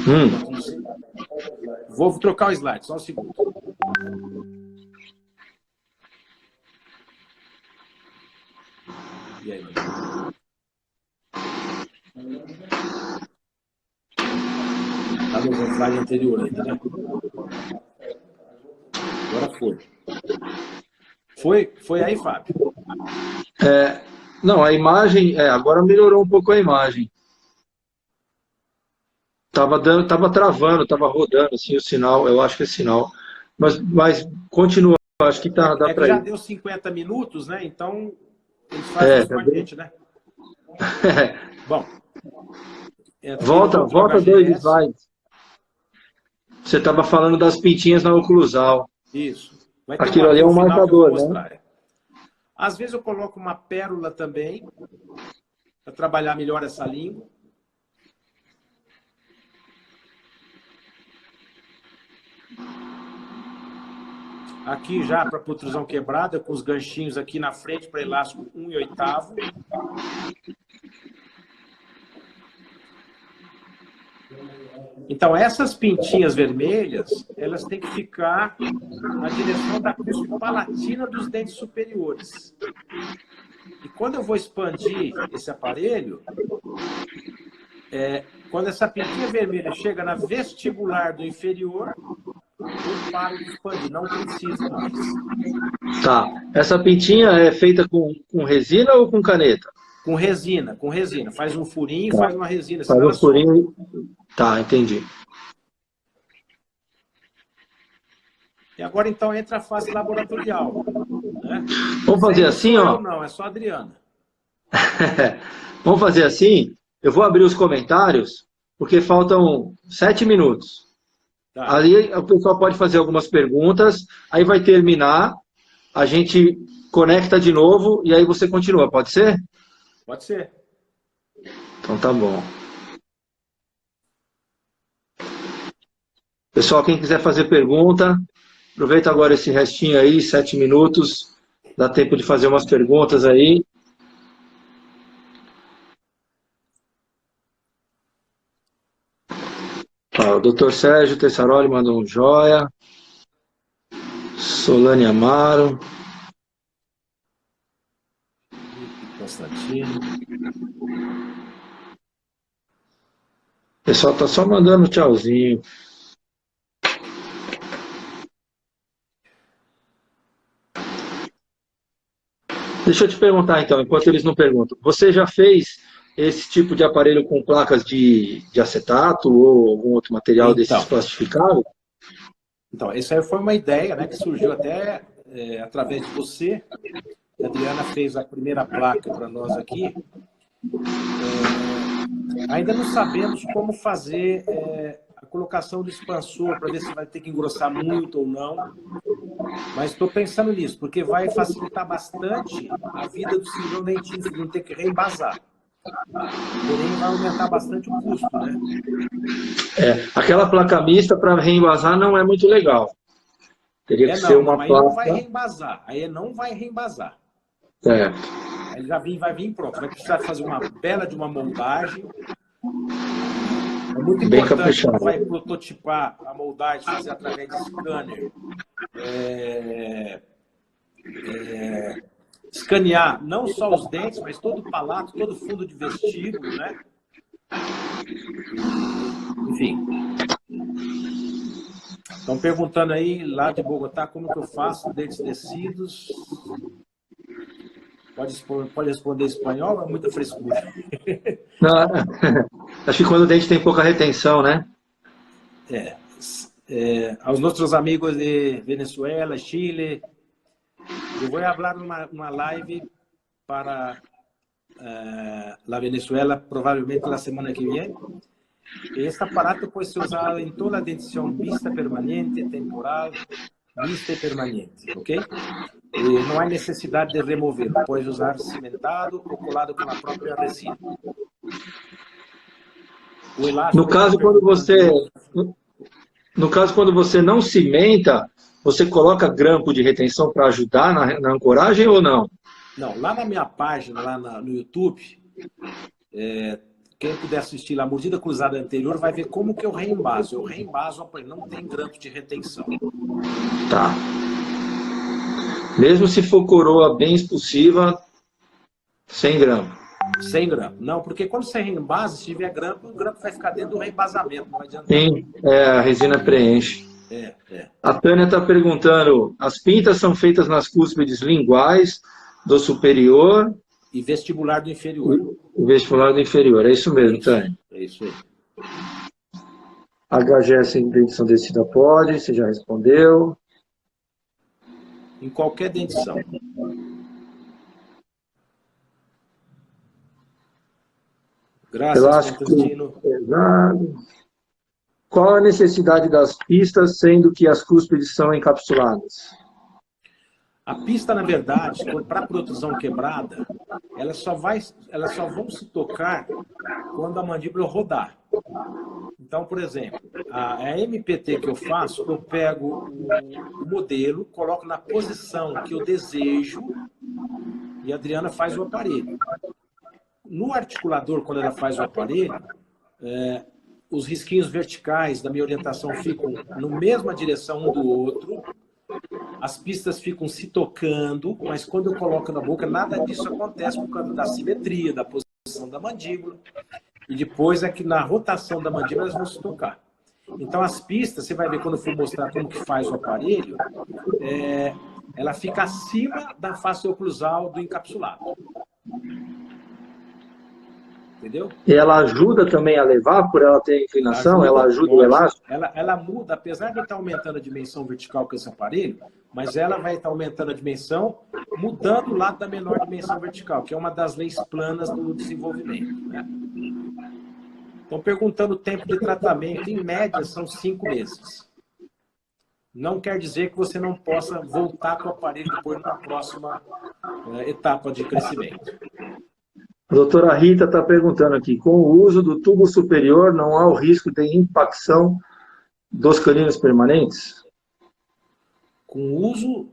Vou trocar o slide, só um segundo. E aí, tá no slide anterior ainda, né? Agora foi. Foi aí, Fábio? Não, a imagem, agora melhorou um pouco a imagem. Tava travando, tava rodando assim o sinal, eu acho que é sinal. Mas continua, acho que dá que para já ir. deu 50 minutos, né? Então, eles fazem isso com a gente, né? Bom. Volta 2 slides. Você estava falando das pintinhas na oclusal. Isso. Vai ter Aquilo ali é um marcador, né? Às vezes eu coloco uma pérola também, para trabalhar melhor essa língua. Aqui já para protrusão quebrada, com os ganchinhos aqui na frente para elástico 1/8. Então, essas pintinhas vermelhas, elas têm que ficar na direção da cúspide palatina dos dentes superiores. E quando eu vou expandir esse aparelho, quando essa pintinha vermelha chega na vestibular do inferior, eu paro de expandir, não preciso mais. Tá. Essa pintinha é feita com resina ou com caneta? Com resina, com resina. Faz um furinho, Tá. faz uma resina. Faz um furinho. Tá, entendi. E agora, então, entra a fase laboratorial. Né? Vamos fazer assim, ó. Não, é só a Adriana. Vamos fazer assim. Eu vou abrir os comentários, porque faltam 7 minutos. Tá. Ali o pessoal pode fazer algumas perguntas, aí vai terminar, a gente conecta de novo e aí você continua, pode ser? Pode ser. Então tá bom. Pessoal, quem quiser fazer pergunta, aproveita agora esse restinho aí, 7 minutos, dá tempo de fazer umas perguntas aí. O Dr. Sérgio Tessaroli mandou um joia. Solane Amaro. Constantino. O pessoal está só mandando tchauzinho. Deixa eu te perguntar então, enquanto eles não perguntam. Você já fez esse tipo de aparelho com placas de acetato ou algum outro material desses plastificados? Então, essa aí foi uma ideia, né, que surgiu até através de você. A Adriana fez a primeira placa para nós aqui. Ainda não sabemos como fazer a colocação do expansor, para ver se vai ter que engrossar muito ou não. Mas estou pensando nisso, porque vai facilitar bastante a vida do cirurgião dentista, de não ter que reembasar. Porém, vai aumentar bastante o custo, né? Aquela placa mista para reembasar não é muito legal. Teria que ser uma aí placa... não vai reembasar. Aí não vai reembasar. Certo. Aí vai vir pronto. Vai precisar fazer uma bela de uma moldagem. É muito Bem importante, caprichado. vai prototipar a moldagem, fazer através de scanner. Escanear não só os dentes, mas todo o palato, todo o fundo de vestíbulo, né? Enfim. Estão perguntando aí, lá de Bogotá, como que eu faço dentes descidos. Pode responder em espanhol, é muita frescura. Não, acho que quando o dente tem pouca retenção, né? Aos nossos amigos de Venezuela, Chile, eu vou falar uma live para la Venezuela, provavelmente na semana que vem. Este aparato pode ser usado em toda a dentição vista permanente, temporal, vista e permanente, ok? E não há necessidade de remover, pode usar cimentado ou colado com a própria resina. No caso, quando você não cimenta, você coloca grampo de retenção para ajudar na ancoragem ou não? Não, lá na minha página, lá no YouTube, quem puder assistir lá, a mordida cruzada anterior, vai ver como que eu reembaso. Eu reembaso, não tem grampo de retenção. Tá. Mesmo se for coroa bem expulsiva, 100 gramas. 100 gramas. Não, porque quando você reembasa, se tiver grampo, o grampo vai ficar dentro do reembasamento, não adianta. Sim, a resina preenche. A Tânia está perguntando, as pintas são feitas nas cúspides linguais do superior e vestibular do inferior. E vestibular do inferior, é isso mesmo, Tânia. É isso aí. HGS em dentição descida pode, você já respondeu. Em qualquer dentição. Graças, Constantino. Pesado. Qual a necessidade das pistas, sendo que as cúspides são encapsuladas? A pista, na verdade, para a protusão quebrada, elas só vão se tocar quando a mandíbula rodar. Então, por exemplo, a MPT que eu faço, eu pego o modelo, coloco na posição que eu desejo e a Adriana faz o aparelho. No articulador, quando ela faz o aparelho, os risquinhos verticais da minha orientação ficam na mesma direção um do outro, as pistas ficam se tocando, mas quando eu coloco na boca, nada disso acontece por causa da simetria, da posição da mandíbula, e depois é que na rotação da mandíbula elas vão se tocar. Então as pistas, você vai ver quando eu for mostrar como que faz o aparelho, ela fica acima da face oclusal do encapsulado. Entendeu? E ela ajuda também a levar, por ela ter inclinação? Ela ajuda o elástico? Ela muda, apesar de estar aumentando a dimensão vertical com esse aparelho, mas ela vai estar aumentando a dimensão, mudando o lado da menor dimensão vertical, que é uma das leis planas do desenvolvimento. Né? Estão perguntando o tempo de tratamento, em média são 5 meses. Não quer dizer que você não possa voltar com o aparelho depois na próxima etapa de crescimento. A doutora Rita está perguntando aqui, com o uso do tubo superior, não há o risco de impacção dos caninos permanentes? Com o uso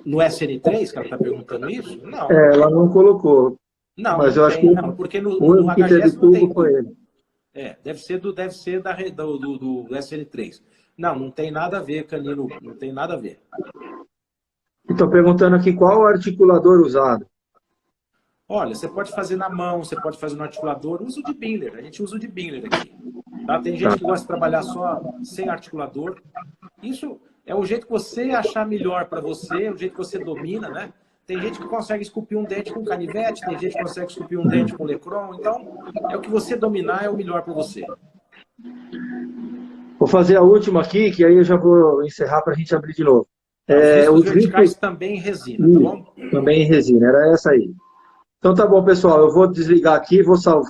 no SN3, que ela está perguntando isso? Não. Ela não colocou. Não, mas não eu acho tem, que não, porque no que HGS teve não tubo tem. foi ele. Deve ser do SN3. Não tem nada a ver, canino, não tem nada a ver. Estão perguntando aqui qual o articulador usado. Olha, você pode fazer na mão, você pode fazer no articulador, uso de Bingler, a gente usa o de Bingler aqui. Tá? Tem gente que gosta de trabalhar só sem articulador. Isso é o jeito que você achar melhor para você, o jeito que você domina, né? Tem gente que consegue esculpir um dente com canivete, tem gente que consegue esculpir um dente com Lecron, então é o que você dominar é o melhor para você. Vou fazer a última aqui, que aí eu já vou encerrar para a gente abrir de novo. Os verticais também em resina, tá bom? Também em resina, era essa aí. Então tá bom, pessoal, eu vou desligar aqui, vou salvar.